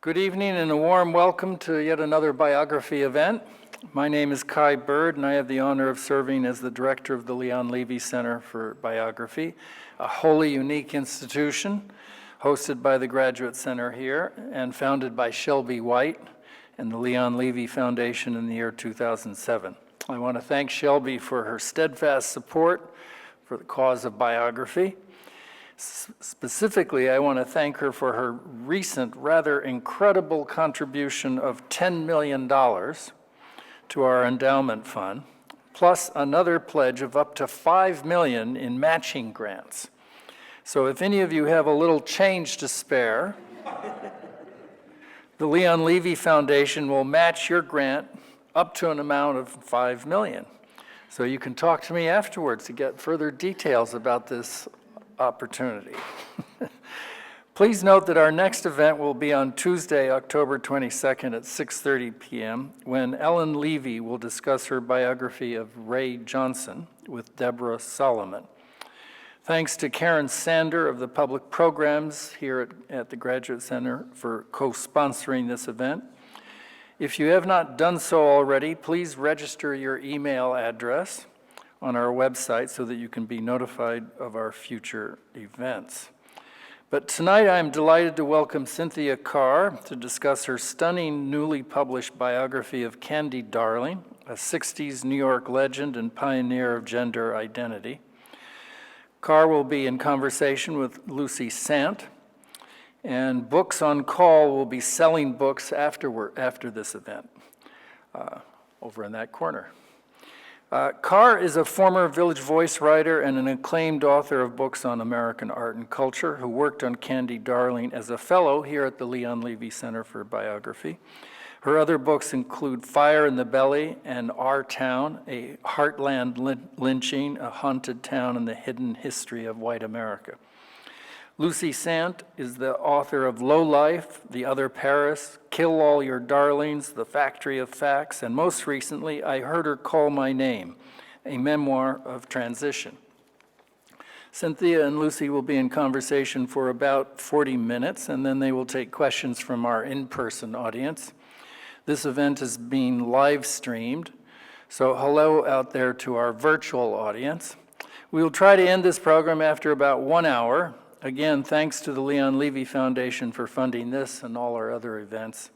Good evening and a warm welcome to yet another biography event. My name is Kai Bird and I have the honor of serving as the director of the Leon Levy Center for Biography, a wholly unique institution hosted by the Graduate Center here and founded by Shelby White and the Leon Levy Foundation in the year 2007. I want to thank Shelby for her steadfast support for the cause of biography. Specifically, I want to thank her for her recent, rather incredible contribution of $10 million to our endowment fund, plus another pledge of up to $5 million in matching grants. So if any of you have a little change to spare, the Leon Levy Foundation will match your grant up to an amount of $5 million. So you can talk to me afterwards to get further details about this opportunity. Please note that our next event will be on Tuesday, October 22nd at 6:30 p.m. when Ellen Levy will discuss her biography of Ray Johnson with Deborah Solomon. Thanks to Karen Sander of the Public Programs here at the Graduate Center for co-sponsoring this event. If you have not done so already, please register your email address on our website so that you can be notified of our future events. But tonight I'm delighted to welcome Cynthia Carr to discuss her stunning newly published biography of Candy Darling, a 60s New York legend and pioneer of gender identity. Carr will be in conversation with Lucy Sante, and Books on Call will be selling books after this event, over in that corner. Carr is a former Village Voice writer and an acclaimed author of books on American art and culture who worked on Candy Darling as a fellow here at the Leon Levy Center for Biography. Her other books include Fire in the Belly and Our Town, a heartland lynching, a haunted town and the hidden history of white America. Lucy Sante is the author of Low Life, The Other Paris, Kill All Your Darlings, The Factory of Facts, and most recently, I Heard Her Call My Name, a memoir of transition. Cynthia and Lucy will be in conversation for about 40 minutes, and then they will take questions from our in-person audience. This event is being live streamed, so hello out there to our virtual audience. We will try to end this program after about 1 hour. Again, thanks to the Leon Levy Foundation for funding this and all our other events.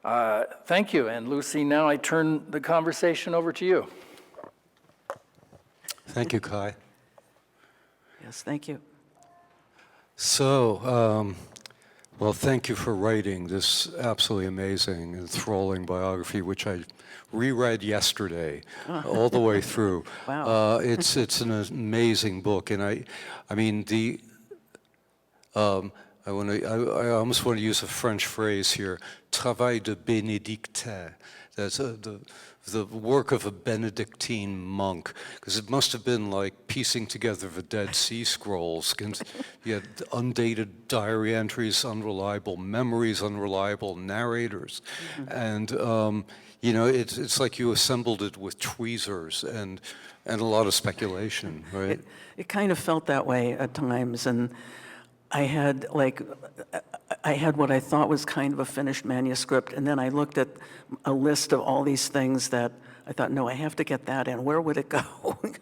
Thank you, and Lucy, now I turn the conversation over to you. Thank you, Kai. Yes, thank you. So, well, thank you for writing this absolutely amazing, enthralling biography, which I reread yesterday, all the way through. Wow. It's an amazing book, and I mean I almost want to use a French phrase here, travail de bénédictin. That's the work of a Benedictine monk, because it must have been like piecing together the Dead Sea Scrolls. You had undated diary entries, unreliable memories, unreliable narrators, and you know, it's like you assembled it with tweezers and a lot of speculation, right? It kind of felt that way at times, and I had what I thought was kind of a finished manuscript, and then I looked at a list of all these things that I thought, no, I have to get that in. Where would it go?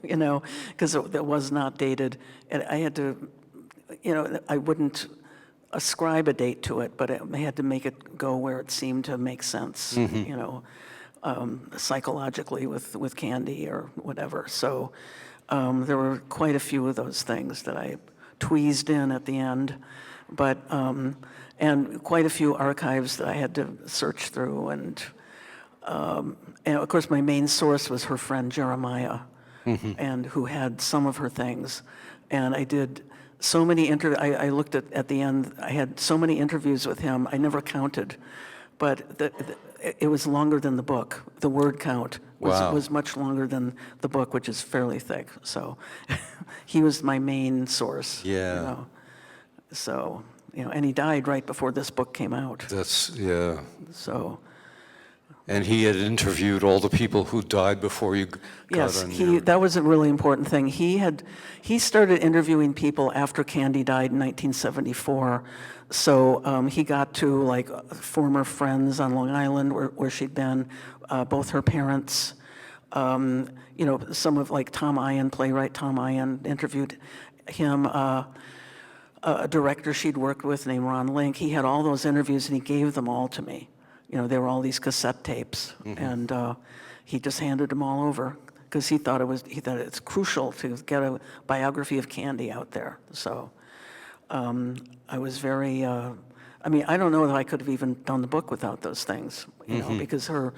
You know, because it was not dated, and I had to, you know, I wouldn't ascribe a date to it, but I had to make it go where it seemed to make sense, you know, psychologically with Candy or whatever. So there were quite a few of those things that I tweezed in at the end, but and quite a few archives that I had to search through, and of course my main source was her friend Jeremiah, and who had some of her things, and I did so many I looked at the end, I had so many interviews with him, I never counted, but it was longer than the book. The word count was much longer than the book, which is fairly thick. So he was my main source. Yeah. You know? So, you know, and he died right before this book came out. That's, yeah. So, And he had interviewed all the people who died before you got Yes, on your... that was a really important thing. He started interviewing people after Candy died in 1974. So he got to like former friends on Long Island where she'd been, both her parents. You know, some of like Tom Ian, playwright Tom Ian, interviewed him. A director she'd worked with named Ron Link. He had all those interviews and he gave them all to me. You know, there were all these cassette tapes, and he just handed them all over because he thought it's crucial to get a biography of Candy out there. So I was very. I mean, I don't know that I could have even done the book without those things, you know, because her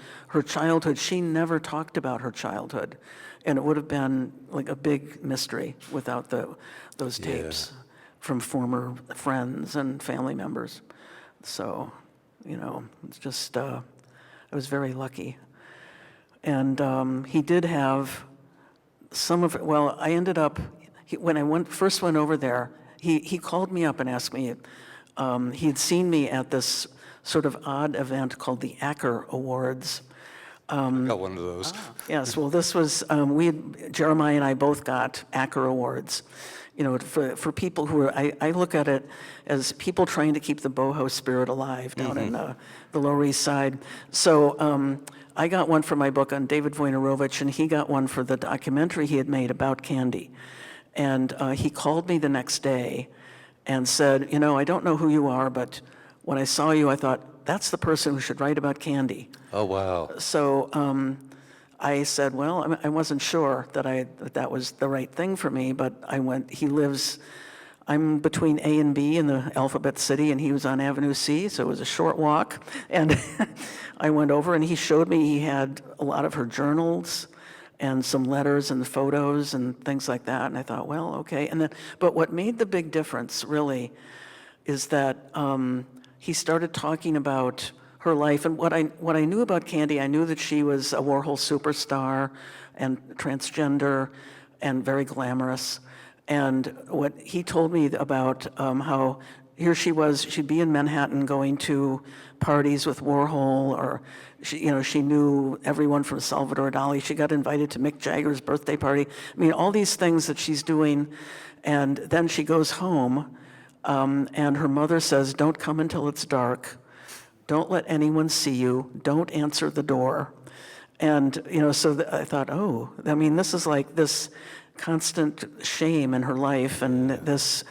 childhood, she never talked about her childhood, and it would have been like a big mystery without those tapes from former friends and family members. So, you know, it's just, I was very lucky. And he did have some of it, well, I ended up, when I first went over there, he called me up and asked me, he had seen me at this sort of odd event called the Acker Awards. I got one of those. Yes, well, this was, Jeremiah and I both got Acker Awards. You know, for people who are, I look at it as people trying to keep the boho spirit alive down in the Lower East Side. So I got one for my book on David Wojnarowicz, and he got one for the documentary he had made about Candy. And he called me the next day and said, you know, I don't know who you are, but when I saw you, I thought, that's the person who should write about Candy. Oh, wow. So I said, well, I wasn't sure that was the right thing for me, but I went, I'm between A and B in the Alphabet City, and he was on Avenue C, so it was a short walk. And I went over, and he showed me he had a lot of her journals and some letters and photos and things like that. And I thought, well, okay. But what made the big difference, really, is that he started talking about her life. And what I knew about Candy, I knew that she was a Warhol superstar and transgender and very glamorous. And what he told me about how here she was, she'd be in Manhattan going to parties with Warhol, or she knew everyone from Salvador Dali. She got invited to Mick Jagger's birthday party. I mean, all these things that she's doing. And then she goes home, and her mother says, don't come until it's dark. Don't let anyone see you. Don't answer the door. And, so I thought, oh, I mean, this is like this constant shame in her life, and this,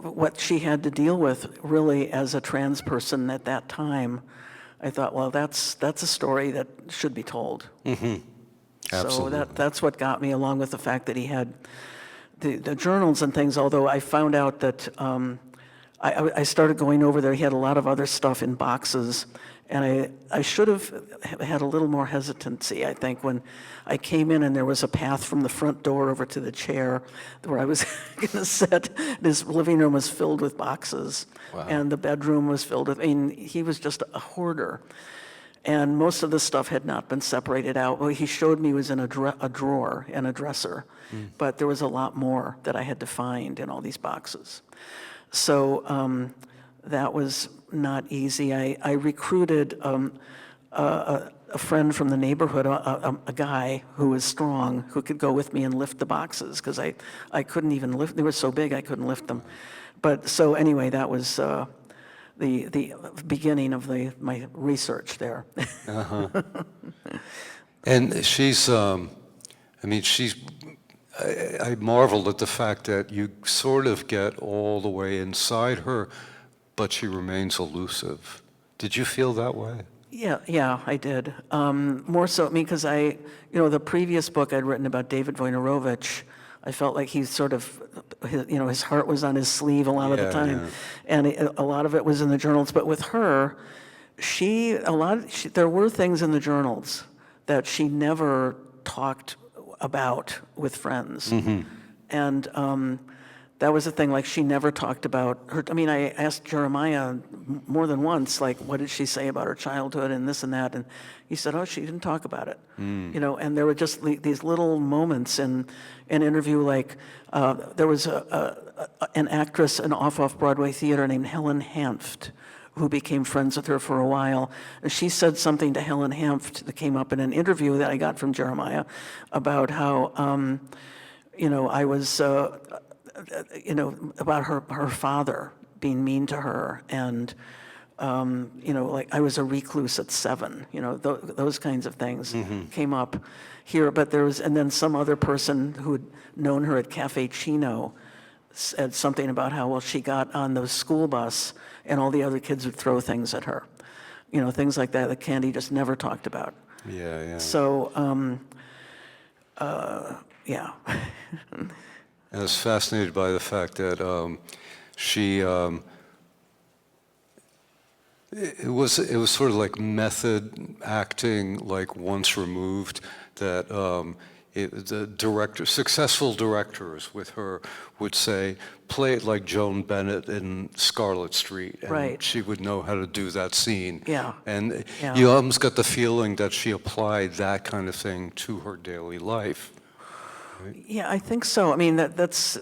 what she had to deal with really as a trans person at that time. I thought, well, that's a story that should be told. Mm-hmm. Absolutely. So that's what got me, along with the fact that he had the journals and things, although I found out that I started going over there. He had a lot of other stuff in boxes, and I should have had a little more hesitancy, I think, when I came in and there was a path from the front door over to the chair where I was going to sit. His living room was filled with boxes, and the bedroom was filled with, he was just a hoarder. And most of the stuff had not been separated out. What he showed me was in a drawer and a dresser, but there was a lot more that I had to find in all these boxes. So that was not easy. I recruited a friend from the neighborhood, a guy who was strong, who could go with me and lift the boxes, because I couldn't even lift. They were so big I couldn't lift them. But so anyway, that was the beginning of my research there. Uh-huh. And she's, I marveled at the fact that you sort of get all the way inside her, but she remains elusive. Did you feel that way? Yeah, I did. More so, because the previous book I'd written about David Wojnarowicz, I felt like he sort of, his heart was on his sleeve a lot of the time, and a lot of it was in the journals. But with her, there were things in the journals that she never talked about with friends, and that was the thing. Like, she never talked about her. I asked Jeremiah more than once, like, what did she say about her childhood and this and that, and he said, oh, she didn't talk about it. And there were just these little moments in an interview, like there was an actress in Off-Off-Broadway theater named Helen Hanft, who became friends with her for a while. And she said something to Helen Hanft that came up in an interview that I got from Jeremiah about how, I was, about her father being mean to her, and like I was a recluse at 7, those kinds of things came up here. But and then some other person who had known her at Cafe Chino said something about how, well, she got on the school bus and all the other kids would throw things at her, things like that Candy just never talked about. Yeah. So, yeah. I was fascinated by the fact that she, it was sort of like method acting, like once removed, that successful directors with her would say, play it like Joan Bennett in Scarlet Street, and Right. she would know how to do that scene. Yeah. And Yeah. you almost got the feeling that she applied that kind of thing to her daily life. Yeah, I think so. I mean, that's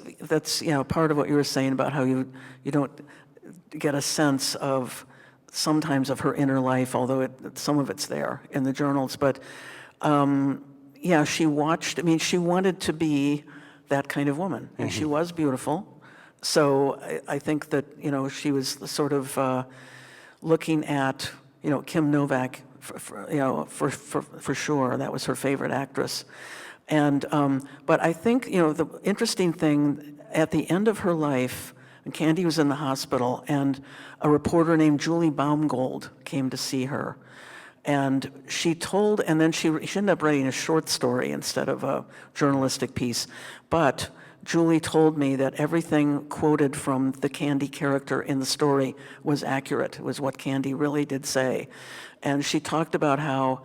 part of what you were saying about how you don't get a sense of sometimes of her inner life, although some of it's there in the journals. But yeah, she wanted to be that kind of woman, and she was beautiful. So I think that she was sort of looking at Kim Novak for sure. That was her favorite actress. And but I think the interesting thing at the end of her life, and Candy was in the hospital, and a reporter named Julie Baumgold came to see her, and she ended up writing a short story instead of a journalistic piece. But Julie told me that everything quoted from the Candy character in the story was accurate. It was what Candy really did say, and she talked about how.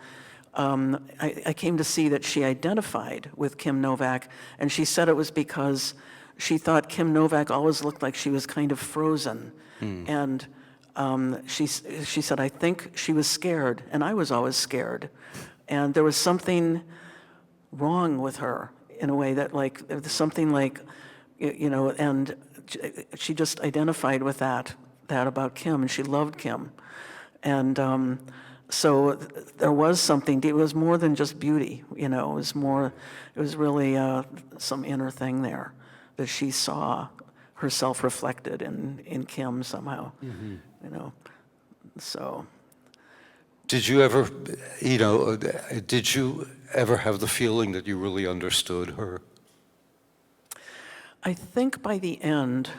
I came to see that she identified with Kim Novak, and she said it was because she thought Kim Novak always looked like she was kind of frozen. And she said, I think she was scared, and I was always scared. And there was something wrong with her in a way that something like, and she just identified with that about Kim, and she loved Kim. And so there was something, it was more than just beauty, it was really some inner thing there that she saw herself reflected in Kim somehow, so. Did you ever have the feeling that you really understood her? I think by the end,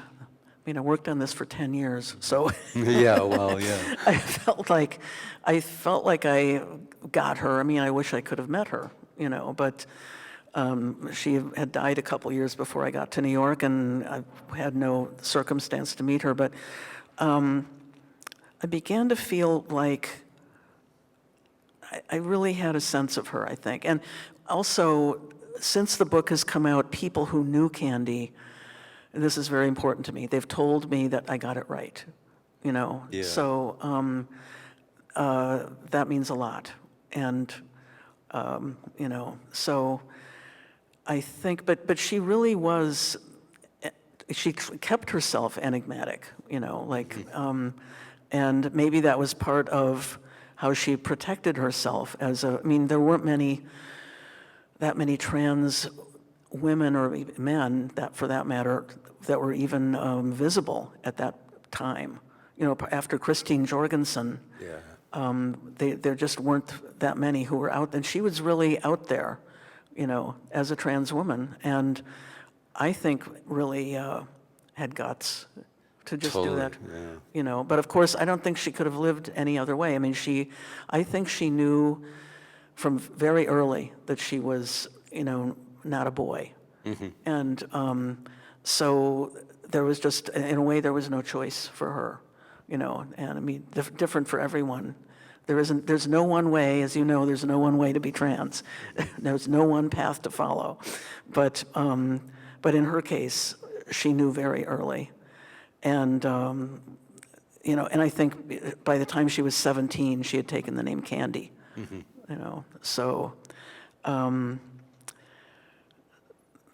I worked on this for 10 years, so. Yeah, well, yeah. I felt like I got her. I wish I could have met her, but she had died a couple years before I got to New York, and I had no circumstance to meet her. But I began to feel like I really had a sense of her, I think. And also, since the book has come out, people who knew Candy, and this is very important to me, they've told me that I got it right, Yeah. So that means a lot. And, so I think, but she really was, she kept herself enigmatic, and maybe that was part of how she protected herself there weren't that many trans women or men, that for that matter, that were even visible at that time. After Christine Jorgensen, there just weren't that many who were out. And she was really out there, as a trans woman. And I think really had guts to just do that. Yeah. But of course, I don't think she could have lived any other way. I think she knew from very early that she was, not a boy. And so there was just, in a way, there was no choice for her, and different for everyone. There's no one way, as you know, there's no one way to be trans. There's no one path to follow. But in her case, she knew very early. And, and I think by the time she was 17, she had taken the name Candy, so,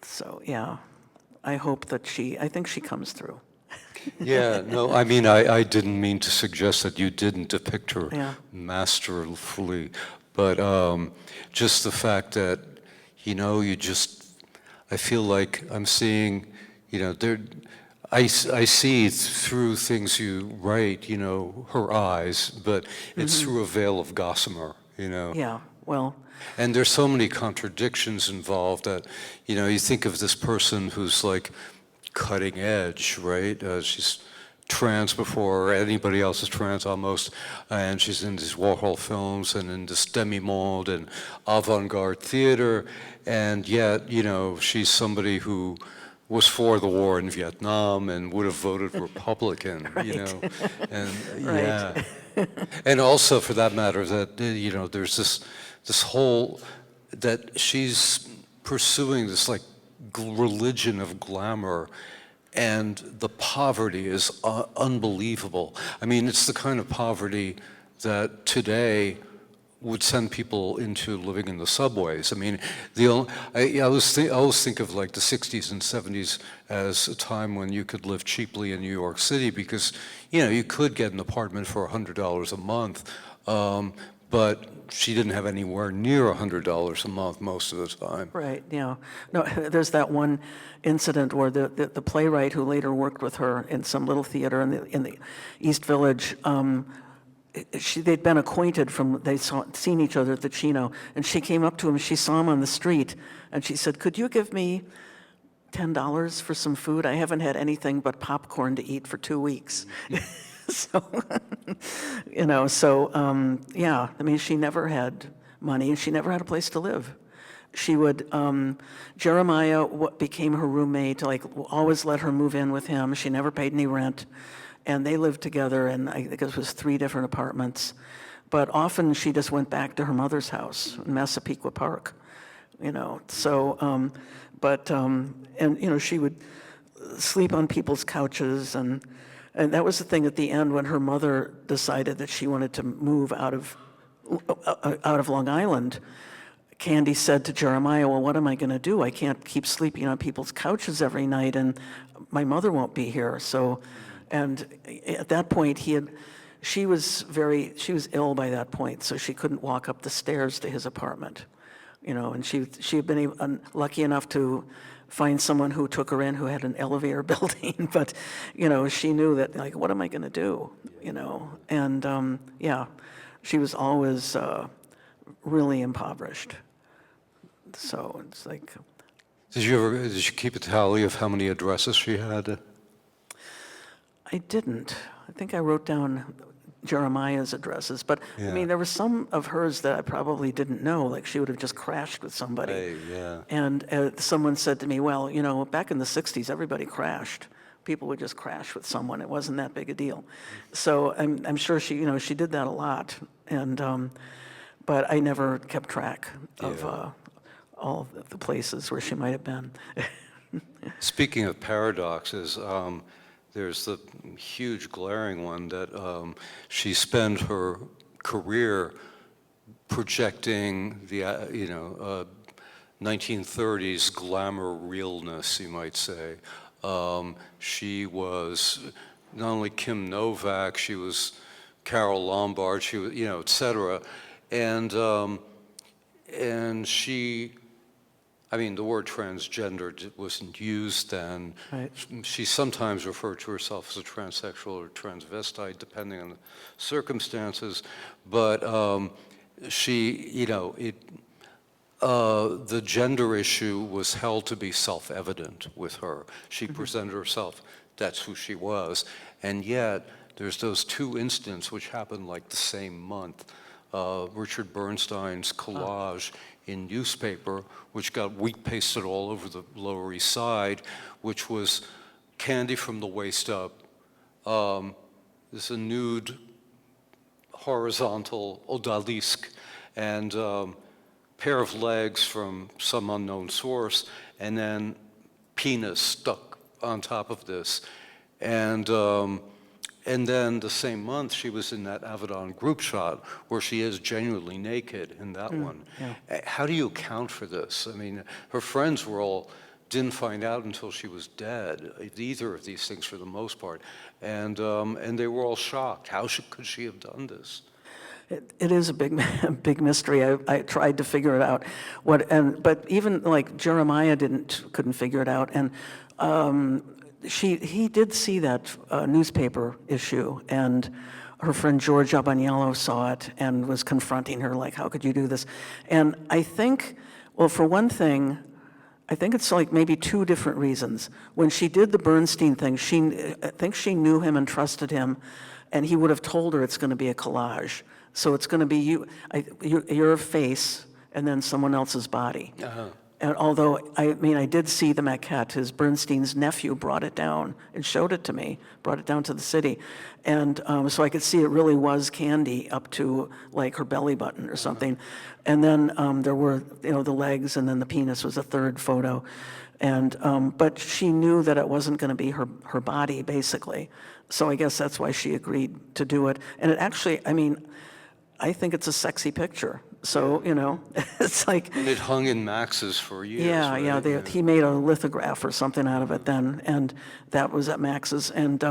so yeah, I hope that I think she comes through. Yeah, no, I mean, I didn't mean to suggest that you didn't depict her Yeah. masterfully, but just the fact that, you just, I feel like I'm seeing, there, I see through things you write, her eyes, but it's through a veil of gossamer. Yeah, well, And there's so many contradictions involved that, you think of this person who's like cutting edge, right? She's trans before anybody else is trans almost, and she's in these Warhol films and in this demi-monde and avant-garde theater, and yet, she's somebody who was for the war in Vietnam and would have voted Republican, and Right. yeah. And also, for that matter, that, there's this whole, that she's pursuing this like religion of glamour, and the poverty is unbelievable. I mean, it's the kind of poverty that today would send people into living in the subways. I mean, I always think of like the 60s and 70s as a time when you could live cheaply in New York City because, you could get an apartment for $100 a month, but she didn't have anywhere near $100 a month most of the time. Right, yeah. No, there's that one incident where the playwright who later worked with her in some little theater in the East Village, they'd been acquainted they'd seen each other at the Chino, and she came up to him, she saw him on the street, and she said, "Could you give me $10 for some food? I haven't had anything but popcorn to eat for 2 weeks." So, yeah, I mean, she never had money, and she never had a place to live. She would, Jeremiah became her roommate, like, always let her move in with him. She never paid any rent, and they lived together, and I think it was 3 different apartments. But often she just went back to her mother's house in Massapequa Park, so, she would sleep on people's couches, and that was the thing at the end when her mother decided that she wanted to move out of Long Island. Candy said to Jeremiah, "Well, what am I going to do? I can't keep sleeping on people's couches every night, and my mother won't be here." So, and at that point, she was ill by that point, so she couldn't walk up the stairs to his apartment, and she had been lucky enough to find someone who took her in who had an elevator building, but, she knew that, like, what am I going to do, and, yeah, she was always really impoverished. So it's like... Did you keep a tally of how many addresses she had? I didn't. I think I wrote down Jeremiah's addresses, but Yeah. I mean, there were some of hers that I probably didn't know, like she would have just crashed with somebody. Hey, yeah. And someone said to me, "Well, back in the 60s, everybody crashed. People would just crash with someone. It wasn't that big a deal." So I'm sure she did that a lot, and but I never kept track of all of the places where she might have been. Speaking of paradoxes, there's the huge glaring one that she spent her career projecting the 1930s glamour realness, you might say. She was not only Kim Novak, she was Carole Lombard, she was, et cetera. And she, I mean, the word transgender wasn't used then. Right. She sometimes referred to herself as a transsexual or transvestite, depending on the circumstances. But the gender issue was held to be self-evident with her. She presented herself, that's who she was. And yet, there's those 2 incidents which happened like the same month. Richard Bernstein's collage in newspaper, which got wheat pasted all over the Lower East Side, which was candy from the waist up. There's a nude, horizontal odalisque, and pair of legs from some unknown source, and then penis stuck on top of this. And then the same month, she was in that Avedon group shot where she is genuinely naked in that one. Yeah. How do you account for this? I mean, her friends were all didn't find out until she was dead, either of these things for the most part. And they were all shocked. How could she have done this? It is a big mystery. I tried to figure it out. But even like Jeremiah couldn't figure it out. And he did see that newspaper issue, and her friend George Abaniello saw it and was confronting her, like, how could you do this? And I think, well, for one thing, I think it's like maybe two different reasons. When she did the Bernstein thing, I think she knew him and trusted him, and he would have told her it's going to be a collage. So it's going to be your face and then someone else's body. Uh-huh. And although, I did see the maquette. Bernstein's nephew brought it down and showed it to me, brought it down to the city. And so I could see it really was Candy up to like her belly button or something. And then there were, the legs, and then the penis was a third photo. And but she knew that it wasn't going to be her body, basically. So I guess that's why she agreed to do it. And it actually, I think it's a sexy picture. So, it's like... And it hung in Max's for years. Yeah, right? he made a lithograph or something out of it then, and that was at Max's. And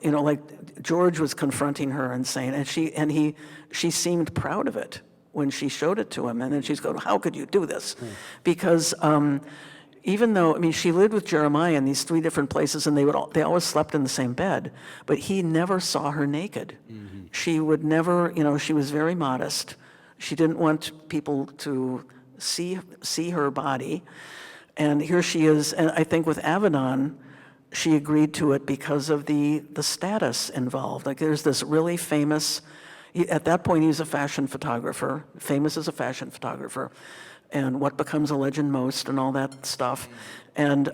like George was confronting her and saying, and she seemed proud of it when she showed it to him. And then she's going, how could you do this? Because even though, she lived with Jeremiah in these 3 different places, and they always slept in the same bed, but he never saw her naked. Mm-hmm. She would never, she was very modest. She didn't want people to see her body. And here she is, and I think with Avedon, she agreed to it because of the status involved. Like there's this really famous, at that point he was a fashion photographer, famous as a fashion photographer, and What Becomes a Legend Most and all that stuff. And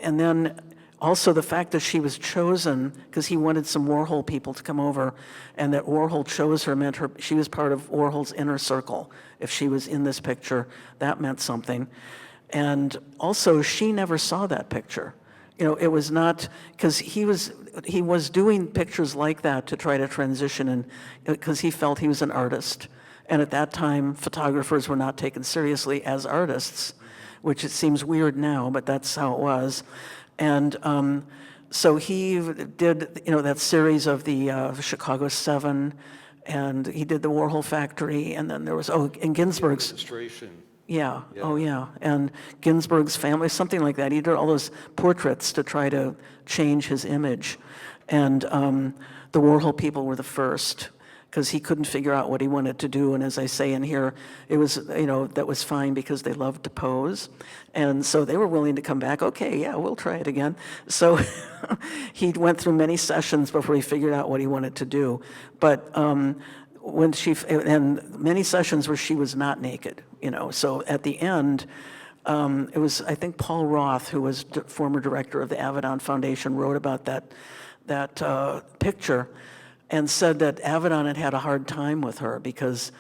then also the fact that she was chosen, because he wanted some Warhol people to come over, and that Warhol chose her meant she was part of Warhol's inner circle. If she was in this picture, that meant something. And also, she never saw that picture. It was not, because he was doing pictures like that to try to transition, and because he felt he was an artist. And at that time, photographers were not taken seriously as artists, which it seems weird now, but that's how it was. And so he did, that series of the Chicago 7, and he did the Warhol Factory, and then there was, and Ginsberg's. Illustration. Yeah, oh yeah, and Ginsberg's family, something like that. He did all those portraits to try to change his image. And the Warhol people were the first, because he couldn't figure out what he wanted to do. And as I say in here, it was, that was fine because they loved to pose. And so they were willing to come back, okay, yeah, we'll try it again. So he went through many sessions before he figured out what he wanted to do. But and many sessions where she was not naked, so at the end, it was, I think Paul Roth, who was former director of the Avedon Foundation, wrote about that picture, and said that Avedon had a hard time with her because,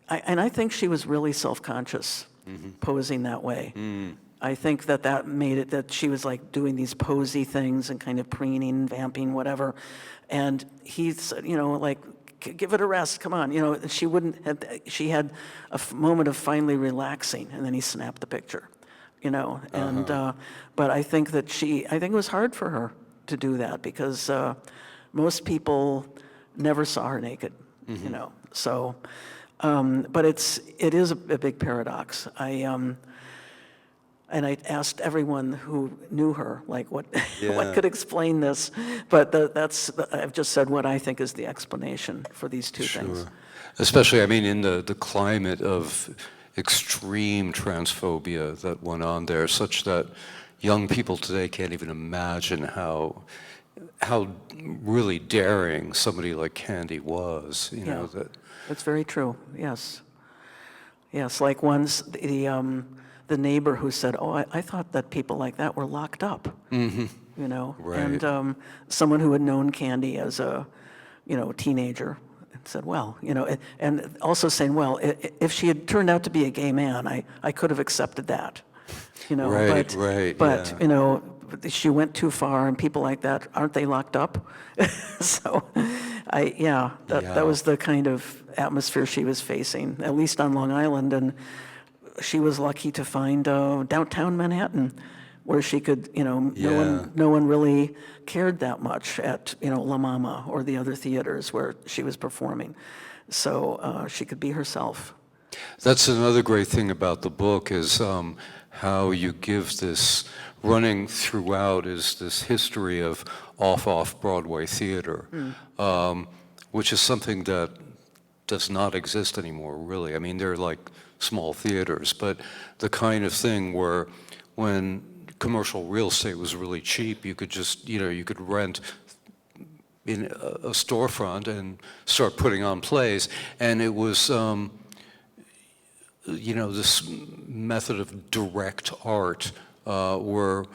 I think she was really self-conscious posing that way. I think that made it that she was like doing these posy things and kind of preening, vamping, whatever. And he said, like, give it a rest, come on. She wouldn't have, she had a moment of finally relaxing, and then he snapped the picture, and, but I think that I think it was hard for her to do that because most people never saw her naked, so, but it is a big paradox. And I asked everyone who knew her, like, what could explain this? But I've just said what I think is the explanation for these two things. Especially, in the climate of extreme transphobia that went on there, such that young people today can't even imagine how really daring somebody like Candy was. That. It's very true. Yes. Like once the neighbor who said, I thought that people like that were locked up, Right. And someone who had known Candy as a, teenager said, well, and also saying, well, if she had turned out to be a gay man, I could have accepted that, Right, but, yeah. She went too far, and people like that, aren't they locked up? So, that was the kind of atmosphere she was facing, at least on Long Island, and she was lucky to find downtown Manhattan, where she could, Yeah. no one really cared that much at, La Mama or the other theaters where she was performing. So she could be herself. That's another great thing about the book is how you give this, running throughout is this history of off-Broadway theater, which is something that does not exist anymore, really. I mean, they're like small theaters, but the kind of thing where when commercial real estate was really cheap, you could just, you could rent in a storefront and start putting on plays, and it was, this method of direct art where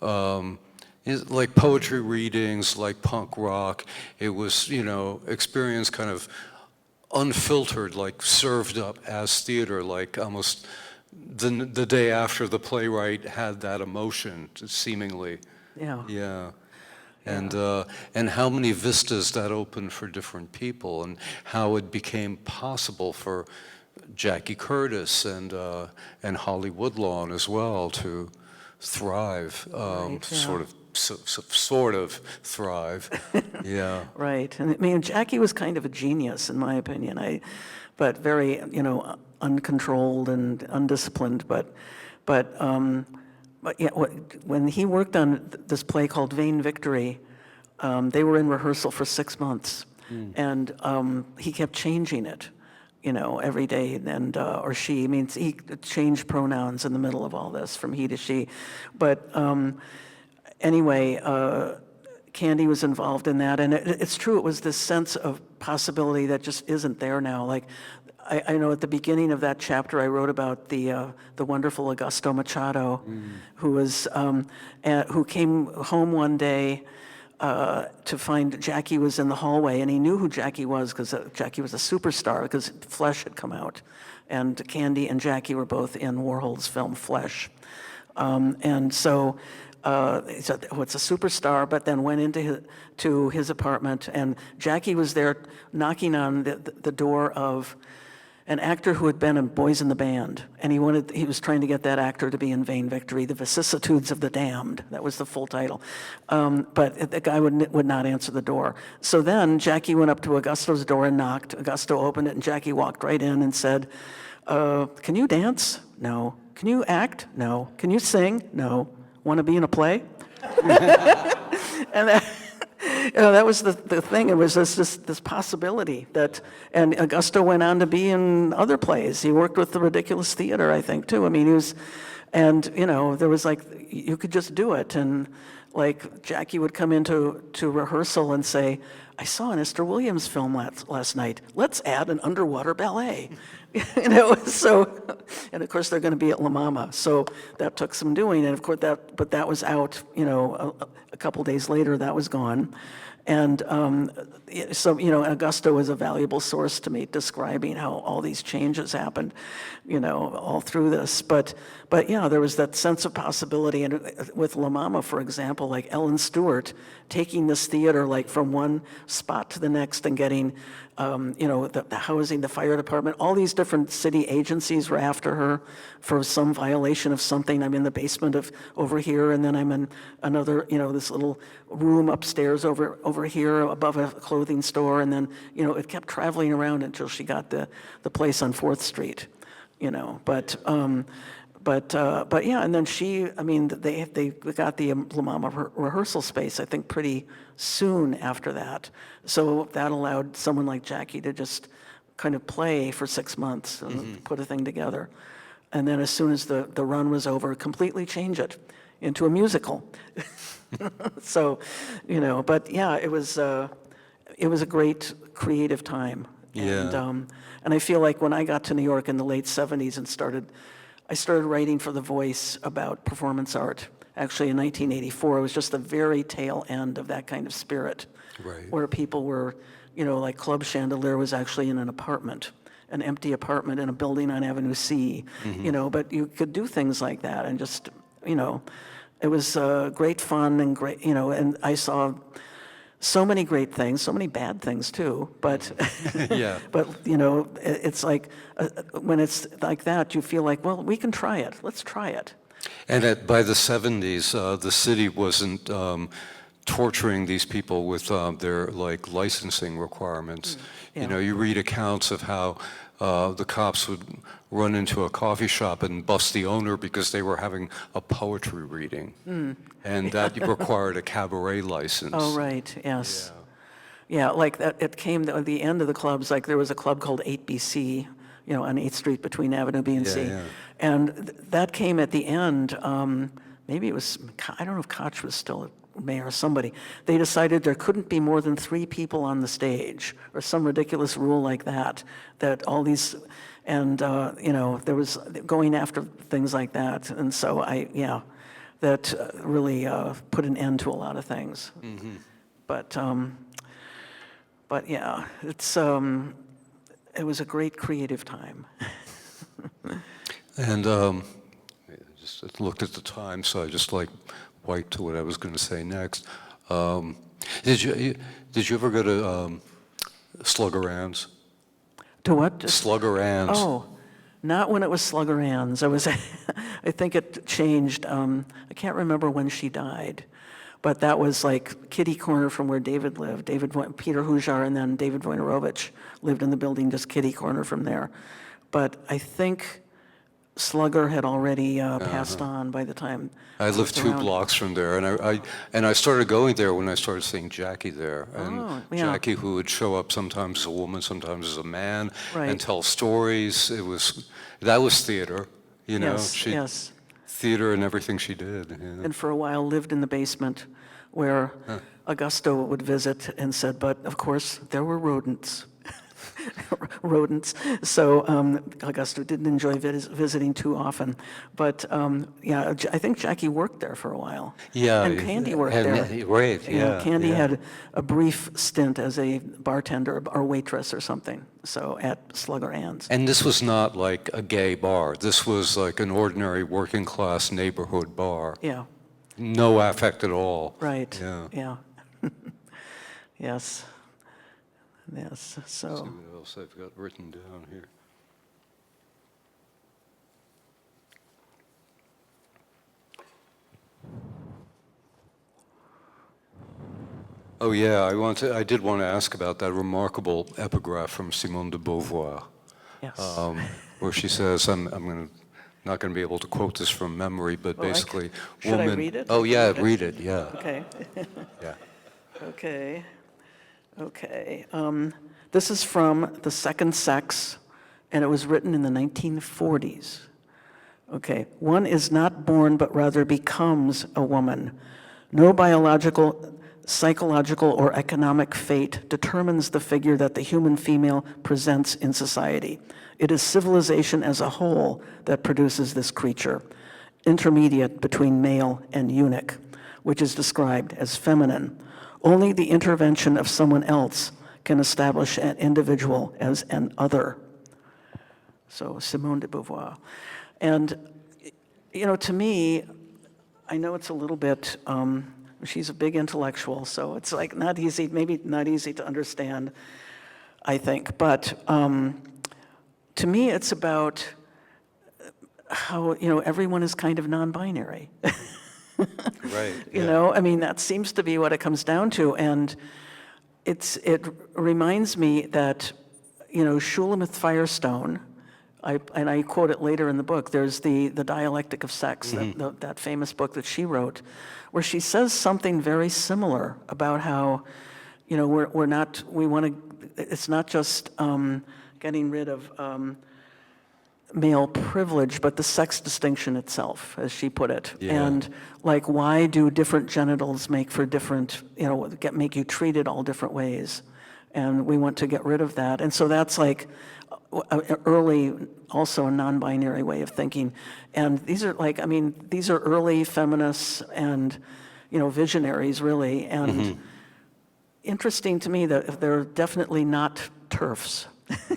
like poetry readings, like punk rock, it was, experience kind of unfiltered, like served up as theater, like almost the day after the playwright had that emotion, seemingly. Yeah. Yeah. And how many vistas that opened for different people, and how it became possible for Jackie Curtis and Holly Woodlawn as well to thrive, Right, yeah. sort of thrive. Yeah. Right. And I mean, Jackie was kind of a genius, in my opinion. But very, uncontrolled and undisciplined. But yeah, when he worked on this play called Vain Victory, they were in rehearsal for 6 months, and he kept changing it, every day, and or she. I mean, he changed pronouns in the middle of all this from he to she, but anyway. Candy was involved in that, and it's true, it was this sense of possibility that just isn't there now. Like, I know at the beginning of that chapter I wrote about the wonderful Augusto Machado, who came home one day to find Jackie was in the hallway, and he knew who Jackie was because Jackie was a superstar because Flesh had come out, and Candy and Jackie were both in Warhol's film Flesh, and so. He said, oh, it's a superstar, but then went into his apartment, and Jackie was there knocking on the door of an actor who had been in Boys in the Band, and he was trying to get that actor to be in Vain Victory, The Vicissitudes of the Damned. That was the full title. But the guy would not answer the door. So then Jackie went up to Augusto's door and knocked. Augusto opened it, and Jackie walked right in and said, can you dance? No. Can you act? No. Can you sing? No. Want to be in a play? And that was the thing. It was this possibility that, and Augusto went on to be in other plays. He worked with the Ridiculous Theater, I think, too. I mean, he was, and there was like, you could just do it. And like Jackie would come into rehearsal and say, I saw an Esther Williams film last night. Let's add an underwater ballet. So, and of course they're going to be at La Mama, so that took some doing, and of course that was out, a couple days later, that was gone, and so, Augusto was a valuable source to me describing how all these changes happened, all through this, but yeah, there was that sense of possibility, and with La Mama, for example, like Ellen Stewart taking this theater like from one spot to the next and getting the housing, the fire department, all these different city agencies were after her for some violation of something. I'm in the basement of over here, and then I'm in another, this little room upstairs over here above a clothing store, and then, it kept traveling around until she got the place on 4th Street, but yeah, and then they got the La Mama rehearsal space, I think, pretty soon after that. So that allowed someone like Jackie to just kind of play for 6 months and put a thing together. And then as soon as the run was over, completely change it into a musical. So, but yeah, it was a great creative time. Yeah. And I feel like when I got to New York in the late 70s and I started writing for The Voice about performance art. Actually, in 1984, it was just the very tail end of that kind of spirit, Right. where people were, like Club Chandelier was actually in an apartment, an empty apartment in a building on Avenue C, but you could do things like that and just, it was great fun and great, and I saw so many great things, so many bad things too, but, Yeah. but, it's like, when it's like that, you feel like, well, we can try it, let's try it. And by the 70s, the city wasn't torturing these people with their like licensing requirements. Yeah. You read accounts of how the cops would run into a coffee shop and bust the owner because they were having a poetry reading, and that required a cabaret license. Oh, right, yes. Yeah, like that, it came at the end of the clubs, like there was a club called 8BC, on 8th Street between Avenue B and C. Yeah. And that came at the end, maybe it was, I don't know if Koch was still mayor or somebody. They decided there couldn't be more than 3 people on the stage, or some ridiculous rule like that, that all these, and, there was going after things like that. And so that really put an end to a lot of things. Mm-hmm. But yeah, it was a great creative time. And I just looked at the time, so I just wiped to what I was going to say next. Did you ever go to Slugger Ann's? To what? Slugger Ann's. Oh, not when it was Slugger Ann's. I think it changed. I can't remember when she died, but that was like kitty corner from where David lived. Peter Hujar and then David Wojnarowicz lived in the building just kitty corner from there. But I think Slugger had already passed on by the time I lived 2 around. blocks from there, and I started going there when I started seeing Jackie there. And yeah. Jackie, who would show up sometimes as a woman, sometimes as a man, Right. and tell stories. That was theater, Yes. Theater and everything she did. And for a while lived in the basement where Augusto would visit and said, but of course there were rodents. So Augusto didn't enjoy visiting too often. But I think Jackie worked there for a while. Yeah. And Candy worked there. Right, yeah. Candy had a brief stint as a bartender or waitress or something, so at Slugger Ann's. And this was not like a gay bar. This was like an ordinary working class neighborhood bar. Yeah. No affect at all. Right. Yeah. Yes. Yes, so. Let's see what else I've got written down here. Oh yeah, I did want to ask about that remarkable epigraph from Simone de Beauvoir, Yes. where she says, not going to be able to quote this from memory, but basically, should I woman. read it? Oh yeah, read it. Yeah. Okay. Yeah. Okay. This is from The Second Sex, and it was written in the 1940s. Okay. One is not born, but rather becomes a woman. No biological, psychological, or economic fate determines the figure that the human female presents in society. It is civilization as a whole that produces this creature, intermediate between male and eunuch, which is described as feminine. Only the intervention of someone else can establish an individual as an other. So Simone de Beauvoir. And, to me, I know it's a little bit, she's a big intellectual, so it's like maybe not easy to understand, I think. But to me, it's about how, everyone is kind of non-binary. Right. That seems to be what it comes down to. And it reminds me that, Shulamith Firestone, and I quote it later in the book, there's the Dialectic of Sex, that famous book that she wrote, where she says something very similar about how, it's not just getting rid of male privilege, but the sex distinction itself, as she put it. Yeah. And why do different genitals make for different, make you treated all different ways? And we want to get rid of that. And so that's also a non-binary way of thinking. And these are these are early feminists and, visionaries really. And interesting to me that they're definitely not TERFs.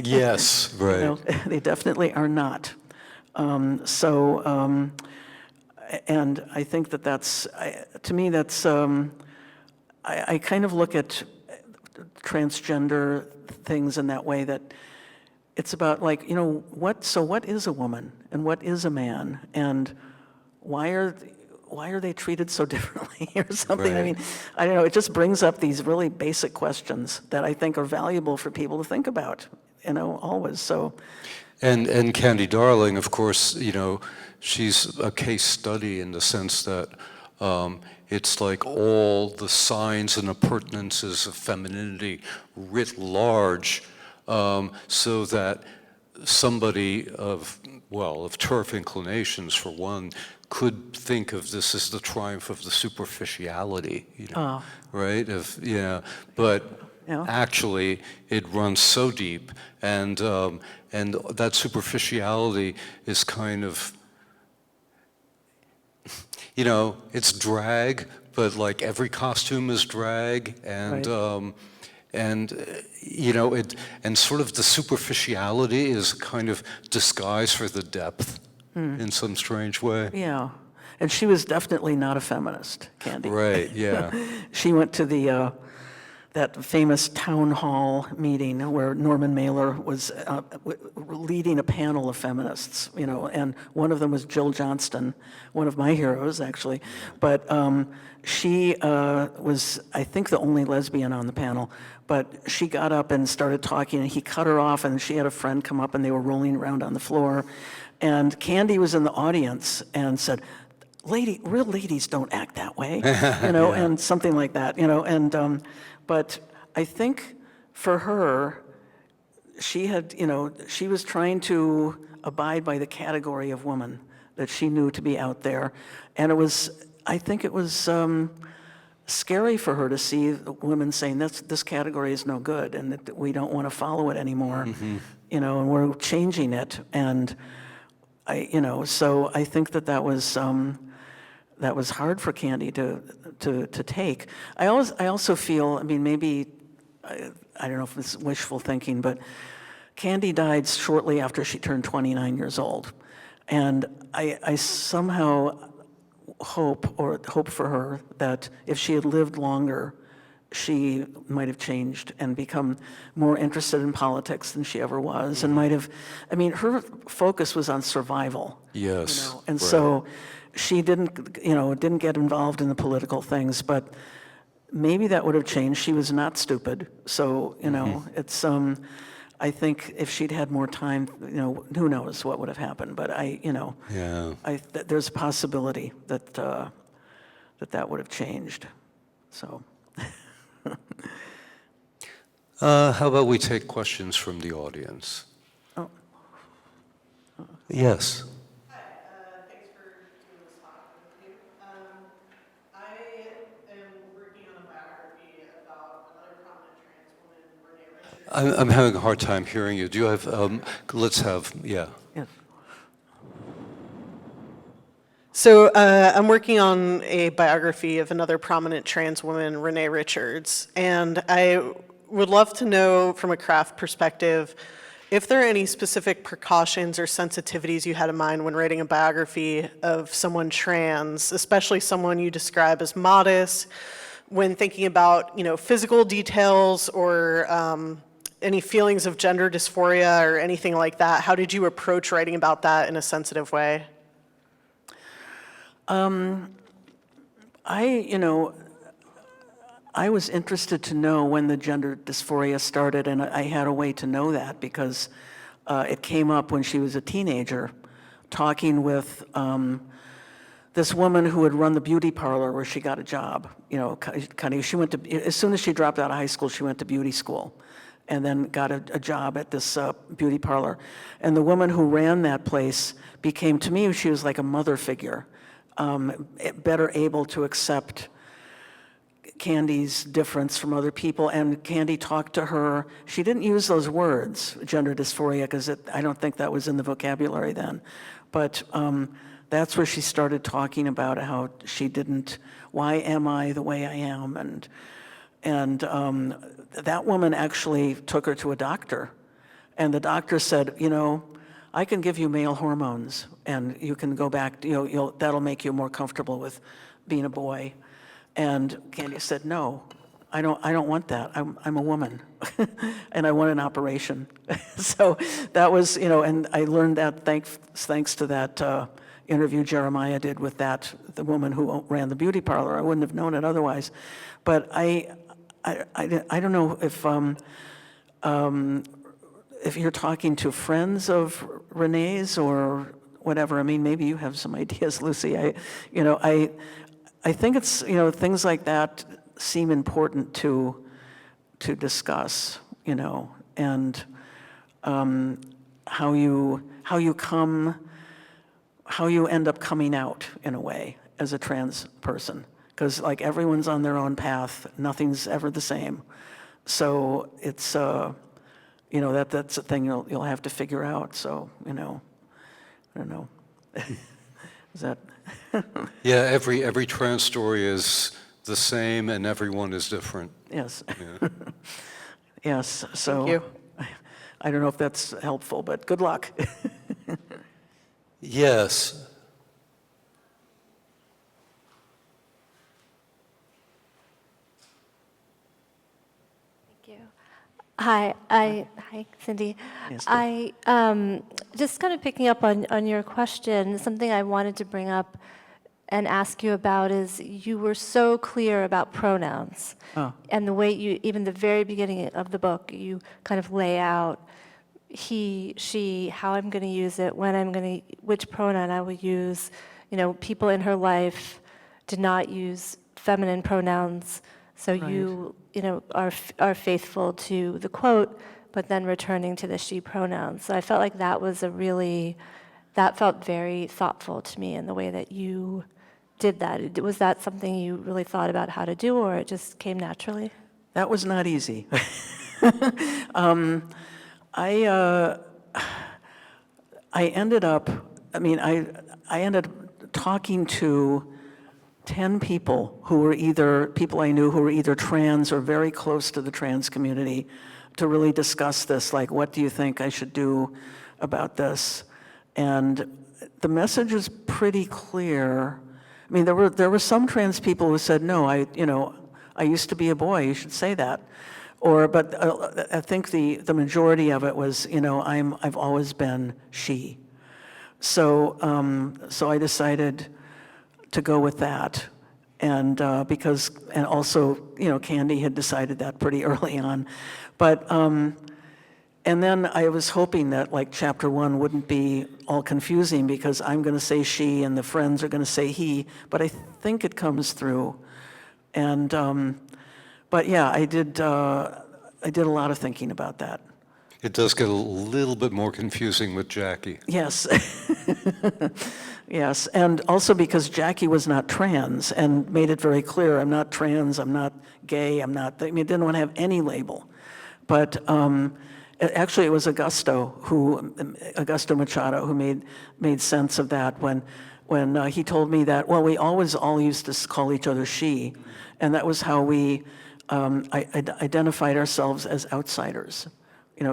Yes, right. They definitely are not. And I think that's to me, that's, I kind of look at transgender things in that way, that it's about like, what is a woman and what is a man, and why are they treated so differently or something? I Right. mean, I don't know, it just brings up these really basic questions that I think are valuable for people to think about, always, so. And Candy Darling, of course, she's a case study in the sense that it's like all the signs and appurtenances of femininity writ large, so that somebody of turf inclinations, for one, could think of this as the triumph of the superficiality, right? But Yeah. actually, it runs so deep, and that superficiality is kind of, it's drag, but like every costume is drag, and Right. and sort of the superficiality is kind of disguise for the depth in some strange way. Yeah, and she was definitely not a feminist, Candy. Right, yeah. She went to that famous town hall meeting where Norman Mailer was leading a panel of feminists, and one of them was Jill Johnston, one of my heroes, actually. But she was, I think, the only lesbian on the panel. But she got up and started talking, and he cut her off, and she had a friend come up, and they were rolling around on the floor. And Candy was in the audience and said, real ladies don't act that way, and something like that, and but I think for her, she had, she was trying to abide by the category of woman that she knew to be out there, and I think it was scary for her to see women saying this category is no good and that we don't want to follow it anymore, and we're changing it, and so I think that was hard for Candy to take. I also feel, I mean, maybe, I don't know if it's wishful thinking, but Candy died shortly after she turned 29 years old. And I somehow hope for her that if she had lived longer, she might have changed and become more interested in politics than she ever was, and might have, I mean, her focus was on survival. Yes. And right. so she didn't get involved in the political things, but maybe that would have changed. She was not stupid. So, it's, I think if she'd had more time, who knows what would have happened, but there's a possibility that that would have changed, so. How about we take questions from the audience? Oh. Yes. Hi, thanks for doing this talk with you. I am working on a biography about another prominent trans woman, Renee Richards. I'm having a hard time hearing you. Do you have, yeah. Yes. So I'm working on a biography of another prominent trans woman, Renee Richards, and I would love to know from a craft perspective if there are any specific precautions or sensitivities you had in mind when writing a biography of someone trans, especially someone you describe as modest, when thinking about, physical details or any feelings of gender dysphoria or anything like that. How did you approach writing about that in a sensitive way? I was interested to know when the gender dysphoria started, and I had a way to know that because it came up when she was a teenager, talking with this woman who had run the beauty parlor where she got a job. She went to, as soon as she dropped out of high school, she went to beauty school, and then got a job at this beauty parlor. And the woman who ran that place became, to me, she was like a mother figure, better able to accept Candy's difference from other people, and Candy talked to her. She didn't use those words, gender dysphoria, because I don't think that was in the vocabulary then. But that's where she started talking about how she didn't, why am I the way I am? And that woman actually took her to a doctor. And the doctor said, I can give you male hormones, and you can go back, that'll make you more comfortable with being a boy. And Candy said, no, I don't want that. I'm a woman, and I want an operation. So that was, and I learned that thanks to that interview Jeremiah did with the woman who ran the beauty parlor. I wouldn't have known it otherwise. But I don't know if you're talking to friends of Renee's or whatever. I mean, maybe you have some ideas, Lucy. I think it's, things like that seem important to discuss, and how you end up coming out in a way as a trans person, because like everyone's on their own path, nothing's ever the same. So it's that's a thing you'll have to figure out. So I don't know. Is that? Yeah, every trans story is the same, and everyone is different. Yes. Yeah. Yes. So Thank you. I don't know if that's helpful, but good luck. Yes. Thank you. Hi, Cindy. Yes, I just kind of picking up on your question. Something I wanted to bring up and ask you about is you were so clear about pronouns, and the way you, even the very beginning of the book, you kind of lay out he, she, how I'm going to use it, when I'm going to, which pronoun I will use. People in her life did not use feminine pronouns, so you are faithful to the quote, but then returning to the she pronouns. So I felt like that felt very thoughtful to me in the way that you did that. Was that something you really thought about how to do, or it just came naturally? That was not easy. I ended up talking to 10 people who were people I knew who were either trans or very close to the trans community to really discuss this, like, what do you think I should do about this? And the message was pretty clear. I mean, there were some trans people who said, no, I used to be a boy, you should say that. But I think the majority of it was, I've always been she. So I decided to go with that, and also, Candy had decided that pretty early on, but and then I was hoping that like chapter 1 wouldn't be all confusing because I'm going to say she and the friends are going to say he, but I think it comes through, and but yeah, I did a lot of thinking about that. It does get a little bit more confusing with Jackie. Yes. Yes, and also because Jackie was not trans and made it very clear, I'm not trans, I'm not gay, didn't want to have any label. But actually it was Augusto Machado who made sense of that when he told me that, well, we always all used to call each other she, and that was how we identified ourselves as outsiders.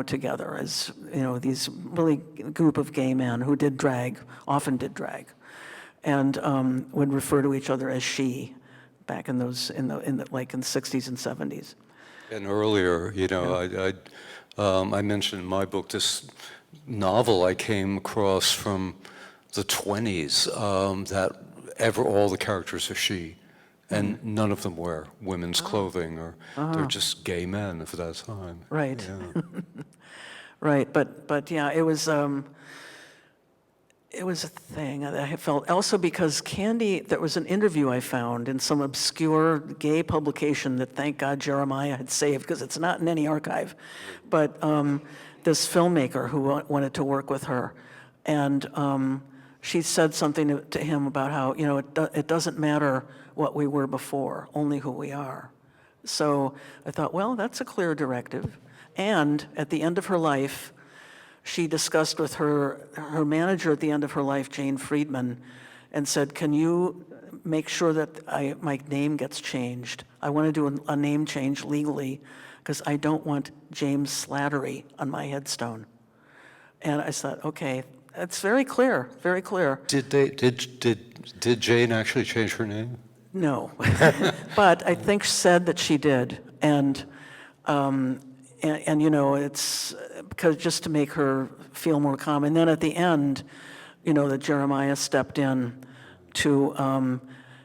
Together as, these really group of gay men who often did drag, and would refer to each other as she back in the 60s and 70s. And earlier, I mentioned in my book this novel I came across from the 20s that all the characters are she, and none of them wear women's clothing, or they're just gay men for that time. Right. Yeah. Right, but yeah, it was a thing that I felt. Also because Candy, there was an interview I found in some obscure gay publication that, thank God, Jeremiah had saved because it's not in any archive. But this filmmaker who wanted to work with her, and she said something to him about how, it doesn't matter what we were before, only who we are. So I thought, well, that's a clear directive. And at the end of her life, she discussed with her manager at the end of her life, Jane Friedman, and said, can you make sure that my name gets changed? I want to do a name change legally because I don't want James Slattery on my headstone. And I thought, okay, that's very clear, very clear. Did Jane actually change her name? No. But I think said that she did. And you know, it's because just to make her feel more calm. And then at the end, you know, that Jeremiah stepped in to,